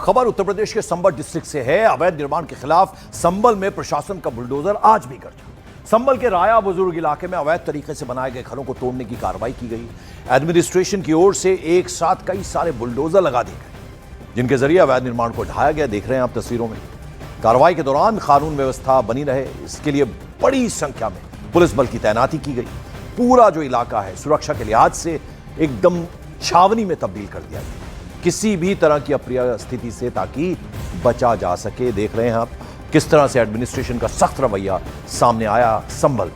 खबर उत्तर प्रदेश के संबल डिस्ट्रिक्ट से है। अवैध निर्माण के खिलाफ संबल में प्रशासन का बुलडोजर आज भी गर्जा। संबल के राया बुजुर्ग इलाके में अवैध तरीके से बनाए गए घरों को तोड़ने की कार्रवाई की गई। एडमिनिस्ट्रेशन की ओर से एक साथ कई सारे बुलडोजर लगा दिए गए, जिनके जरिए अवैध निर्माण को ढाया गया। देख रहे हैं आप तस्वीरों में। कार्रवाई के दौरान कानून व्यवस्था बनी रहे, इसके लिए बड़ी संख्या में पुलिस बल की तैनाती की गई। पूरा जो इलाका है सुरक्षा के लिहाज से एकदम छावनी में तब्दील कर दिया गया, किसी भी तरह की अप्रिय स्थिति से, ताकि बचा जा सके। देख रहे हैं आप किस तरह से एडमिनिस्ट्रेशन का सख्त रवैया सामने आया संभल।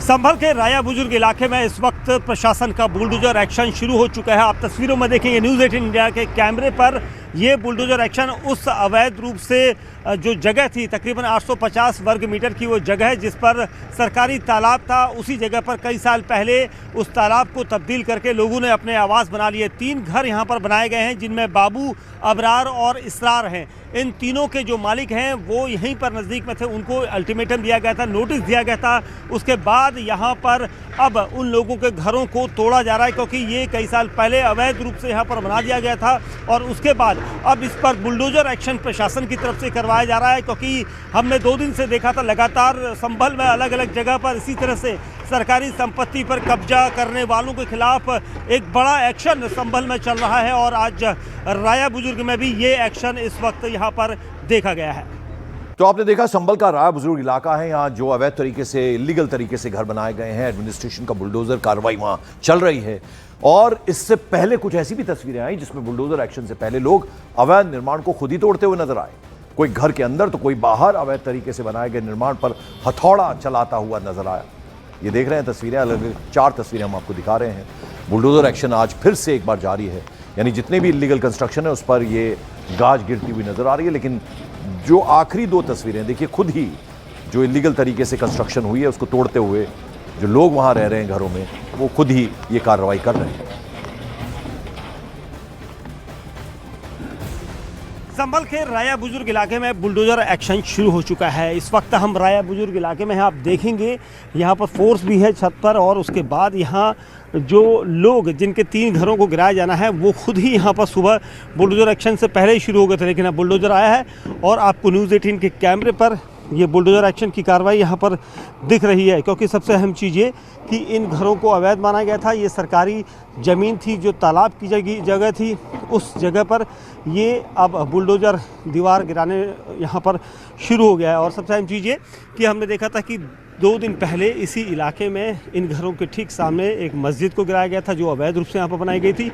संभल के राया बुजुर्ग इलाके में इस वक्त प्रशासन का बुलडोजर एक्शन शुरू हो चुका है। आप तस्वीरों में देखेंगे न्यूज़ 18 इंडिया के कैमरे पर ये बुलडोजर एक्शन उस अवैध रूप से जो जगह थी, तकरीबन 850 वर्ग मीटर की वो जगह है जिस पर सरकारी तालाब था, उसी जगह पर कई साल पहले उस तालाब को तब्दील करके लोगों ने अपने आवास बना लिए। 3 घर यहाँ पर बनाए गए हैं, जिनमें बाबू, अबरार और इसरार हैं। इन तीनों के जो मालिक हैं वो यहीं पर नज़दीक में थे, उनको अल्टीमेटम दिया गया था, नोटिस दिया गया था। उसके बाद यहाँ पर अब उन लोगों के घरों को तोड़ा जा रहा है, क्योंकि ये कई साल पहले अवैध रूप से यहाँ पर बना दिया गया था। और उसके बाद अब इस पर बुलडोजर एक्शन प्रशासन की तरफ से करवाया जा रहा है, क्योंकि हमने 2 दिन से देखा था लगातार संभल में अलग अलग जगह पर इसी तरह से सरकारी संपत्ति पर कब्जा करने वालों के खिलाफ एक बड़ा एक्शन संभल में चल रहा है। और आज राया बुजुर्ग में भी ये एक्शन इस वक्त यहाँ पर देखा गया है। तो आपने देखा संभल का राया बुजुर्ग इलाका है, यहाँ जो अवैध तरीके से, इलीगल तरीके से घर बनाए गए हैं, एडमिनिस्ट्रेशन का बुलडोजर कार्रवाई वहाँ चल रही है। और इससे पहले कुछ ऐसी भी तस्वीरें आई जिसमें बुलडोजर एक्शन से पहले लोग अवैध निर्माण को खुद ही तोड़ते हुए नजर आए। कोई घर के अंदर तो कोई बाहर अवैध तरीके से बनाए गए निर्माण पर हथौड़ा चलाता हुआ नजर आया। ये देख रहे हैं तस्वीरें, अलग अलग 4 तस्वीरें हम आपको दिखा रहे हैं। बुलडोजर एक्शन आज फिर से एक बार जारी है, यानी जितने भी इलीगल कंस्ट्रक्शन है उस पर ये गाज गिरती हुई नजर आ रही है। लेकिन जो आखिरी 2 तस्वीरें देखिए, खुद ही जो इलीगल तरीके से कंस्ट्रक्शन हुई है उसको तोड़ते हुए जो लोग वहां रह रहे हैं घरों में, वो खुद ही ये कार्रवाई कर रहे हैं। संभल के राया बुजुर्ग इलाके में बुलडोजर एक्शन शुरू हो चुका है। इस वक्त हम राया बुजुर्ग इलाके में हैं, आप देखेंगे यहाँ पर फोर्स भी है छत पर। और उसके बाद यहाँ जो लोग जिनके 3 घरों को गिराया जाना है वो खुद ही यहाँ पर सुबह बुलडोजर एक्शन से पहले ही शुरू हो गए थे, लेकिन अब बुलडोजर आया है और आपको न्यूज़ 18 के कैमरे पर ये बुलडोजर एक्शन की कार्रवाई यहाँ पर दिख रही है। क्योंकि सबसे अहम चीज़ ये कि इन घरों को अवैध माना गया था। ये सरकारी ज़मीन थी जो तालाब की जगह थी, उस जगह पर ये अब बुलडोजर दीवार गिराने यहाँ पर शुरू हो गया है। और सबसे अहम चीज़ ये कि हमने देखा था कि 2 दिन पहले इसी इलाके में इन घरों के ठीक सामने एक मस्जिद को गिराया गया था जो अवैध रूप से यहाँ पर बनाई गई थी।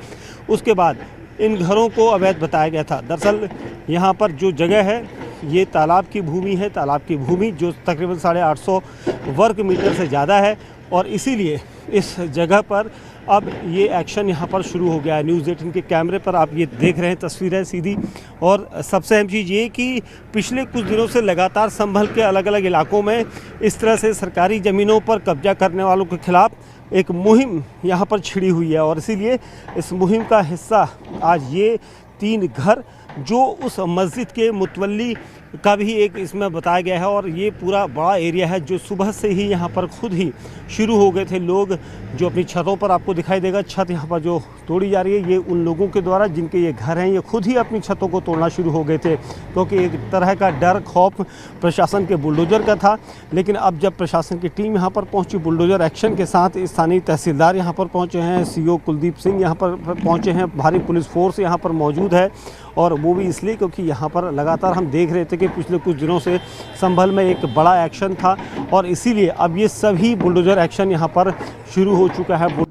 उसके बाद इन घरों को अवैध बताया गया था। दरअसल यहाँ पर जो जगह है ये तालाब की भूमि है, तालाब की भूमि जो तकरीबन 850 वर्ग मीटर से ज़्यादा है। और इसीलिए इस जगह पर अब ये एक्शन यहाँ पर शुरू हो गया है। न्यूज़ 18 के कैमरे पर आप ये देख रहे हैं तस्वीरें सीधी। और सबसे अहम चीज़ ये कि पिछले कुछ दिनों से लगातार संभल के अलग अलग इलाकों में इस तरह से सरकारी ज़मीनों पर कब्जा करने वालों के खिलाफ एक मुहिम यहाँ पर छिड़ी हुई है। और इसीलिए इस मुहिम का हिस्सा आज ये 3 घर जो उस मस्जिद के मुतवल्ली का भी एक इसमें बताया गया है। और ये पूरा बड़ा एरिया है जो सुबह से ही यहाँ पर खुद ही शुरू हो गए थे लोग, जो अपनी छतों पर आपको दिखाई देगा छत यहाँ पर जो तोड़ी जा रही है, ये उन लोगों के द्वारा जिनके ये घर हैं, ये खुद ही अपनी छतों को तोड़ना शुरू हो गए थे। क्योंकि एक तरह का डर खौफ प्रशासन के बुलडोजर का था। लेकिन अब जब प्रशासन की टीम यहाँ पर पहुँची बुलडोजर एक्शन के साथ, स्थानीय तहसीलदार यहाँ पर पहुँचे हैं, CO कुलदीप सिंह यहाँ पर पहुँचे हैं, भारी पुलिस फोर्स यहाँ पर मौजूद है। और वो भी इसलिए क्योंकि यहाँ पर लगातार हम देख रहे थे कि पिछले कुछ दिनों से संभल में एक बड़ा एक्शन था। और इसीलिए अब ये सभी बुलडोजर एक्शन यहाँ पर शुरू हो चुका है।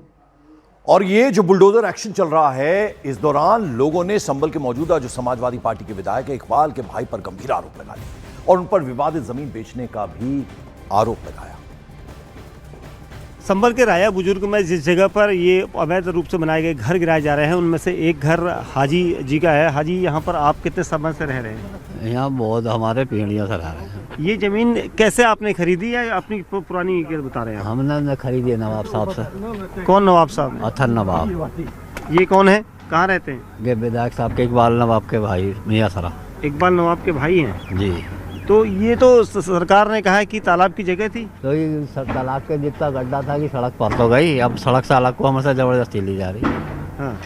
और ये जो बुलडोजर एक्शन चल रहा है, इस दौरान लोगों ने संभल के मौजूदा जो समाजवादी पार्टी के विधायक इकबाल के भाई पर गंभीर आरोप लगाए और उन पर विवादित जमीन बेचने का भी आरोप लगाया। संभल के राया बुजुर्ग में जिस जगह पर ये अवैध रूप से बनाए गए घर गिराए जा रहे हैं, उनमें से एक घर हाजी जी का है। हाजी, यहाँ पर आप कितने समय से रह रहे हैं? यहाँ बहुत हमारे पीढ़ियों से रह रहे हैं। ये जमीन कैसे आपने खरीदी है? अपनी पुरानी बता रहे हैं? हमने खरीदी है नवाब साहब से। कौन नवाब साहब? अथर नवाब। ये कौन है, कहाँ रहते हैं? ये विधायक साहब के इकबाल नवाब के भाई मियाँ सरा। इकबाल नवाब के भाई हैं जी। तो ये तो सरकार ने कहा है कि तालाब की जगह थी, तो ये तालाब के जितना गड्ढा था कि सड़क पर तो गई, अब सड़क से अलग को हमसे ज़बरदस्ती ली जा रही। हाँ,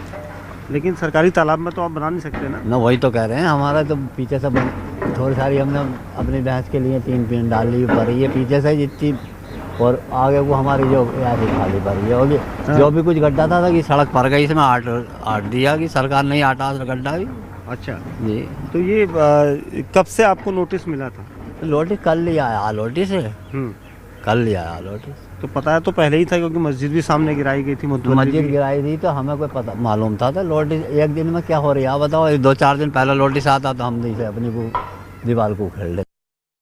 लेकिन सरकारी तालाब में तो आप बना नहीं सकते ना। ना वही तो कह रहे हैं, हमारा तो पीछे से थोड़ी सारी हमने अपनी भैंस के लिए 3 पीन डाली पड़ी है पीछे से जितनी, और आगे वो हमारी जो यारी खाली पड़ी है होगी। जो भी कुछ गड्ढा था कि सड़क पर गई, इसमें आट दिया कि सरकार नहीं आटा गड्ढा भी। अच्छा, जी तो ये कब से आपको नोटिस मिला था? लोटिस कल लिया आया लोटिस से, कल लिया आया लोटिस। तो पता है तो पहले ही था, क्योंकि मस्जिद भी सामने गिराई गई थी, मुतवल्ली मस्जिद भी। गिराई थी तो हमें कोई पता मालूम था। तो लोटिस एक दिन में क्या हो रही है आप बताओ, 2-4 दिन पहले लोटिस आता तो हम नहीं से अपनी वो दीवार को उखेड़ ले।